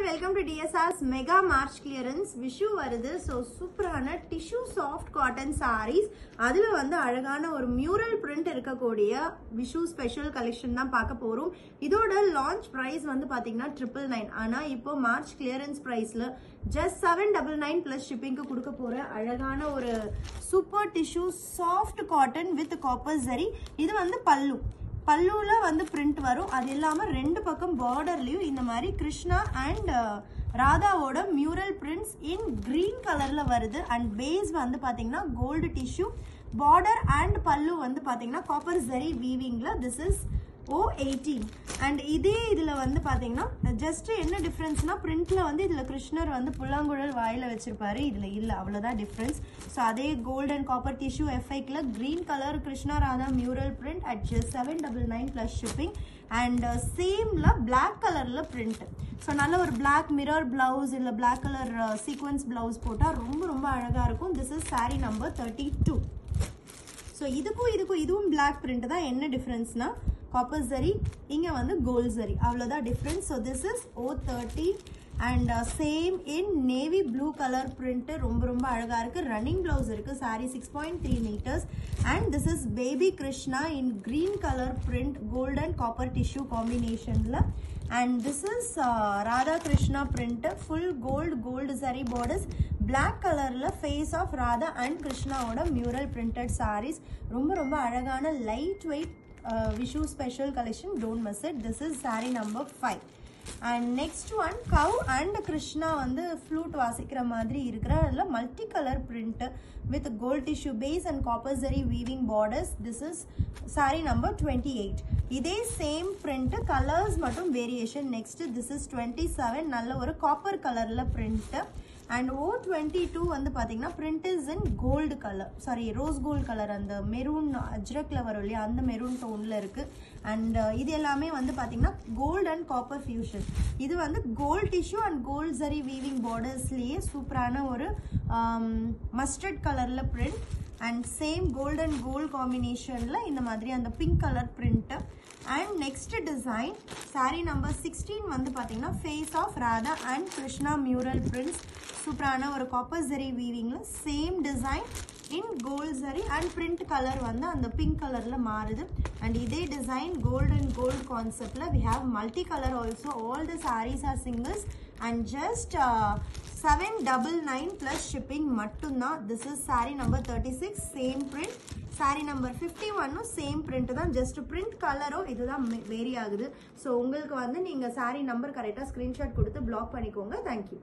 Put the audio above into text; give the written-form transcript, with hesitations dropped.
welcome to DSR's Mega March Clearance. Vishu varudhu. So சூப்பரான tissue soft cotton sarees. அதுல வந்து அழகான ஒரு mural print இருக்கக்கூடிய Vishu special collection தான் பார்க்க போறோம். இதோட launch price வந்து பாத்தீங்கன்னா 999. ஆனா இப்போ March clearance priceல just 799 plus shipping க்கு கொடுக்க போற அழகான ஒரு super tissue soft cotton with copper zari. இது வந்து பல்லு. பல்லுல வந்து print வரும். அது இல்லாம ரெண்டு பக்கம் borderலயும் இந்த மாதிரி Krishna and ராதாவோட mural prints in green colorல வருது. And base வந்து பாத்தீங்கன்னா gold tissue, border and பல்லு வந்து பாத்தீங்கன்னா copper zari weavingல. This is O18 and இதே இதுல வந்து பாத்தீங்கன்னா just என்ன டிஃபரன்ஸ்னா printல வந்து இதுல கிருஷ்ணர் வந்து புல்லாங்குழல் வாயில வச்சிருப்பாரு, இதுல இல்ல, அவ்வளவுதான் டிஃபரன்ஸ். சோ அதே gold and copper tissue FIக்குல green color Krishna Radha mural print at just 799 plus shipping and sameல black colorல print. So நல்ல ஒரு black mirror blouse இல்ல black color sequence blouse போட்டா ரொம்ப ரொம்ப அழகா இருக்கும். This is saree number 32. So இதுவும் black print தான். என்ன டிஃபரன்ஸ்னா copper zari, inga vandu gold zari, avlada difference. So this is O30 and same in navy blue color print, romba alaga irukku. Running blouse irukku, saree 6.3 meters and this is baby krishna in green color print, gold and copper tissue combination la. And this is radha krishna print, full gold zari borders, black color la face of radha and krishna oda mural printed sarees. Romba alagana lightweight Vishu special collection, don't miss it. This is saree number 5 and next one cow and krishna வந்து flute வாசிக்கிற மாதிரி இருக்கிற multi color print with gold tissue base and copper zari weaving borders. This is saree number 28. இதே same print colors மட்டும் variation. Next this is 27, நல்ல ஒரு copper colorல print and O22 வந்து பாத்தீங்கன்னா print is in gold color, sorry rose gold color, அந்த maroon அஜ்ரக்ல வரும் இல்லையா, அந்த மெரூன் டோன்ல இருக்கு. and இது எல்லாமே வந்து பாத்தீங்கன்னா gold and copper fusion. இது வந்து gold tissue and gold zari weaving bordersலயே சூப்பரான ஒரு mustard colorல print and same gold and gold combinationல இந்த மாதிரி அந்த pink color print. and next design saree number 16 வந்து பாத்தீங்கன்னா face of radha and krishna mural prints, சூப்பரான ஒரு copper zari weavingல same design in gold zari and print color வந்து அந்த pink colorல மாறுது. and இதே design gold and gold conceptல we have multi color also. all the sarees are singles and just 799 plus shipping மட்டும்தான். this is saree number 36, same print. saree number 51 same print தான், just print color இதுதான் vary ஆகுது. So உங்களுக்கு வந்து நீங்க saree number கரெக்டாக screenshot கொடுத்து block பண்ணிக்கோங்க. Thank you.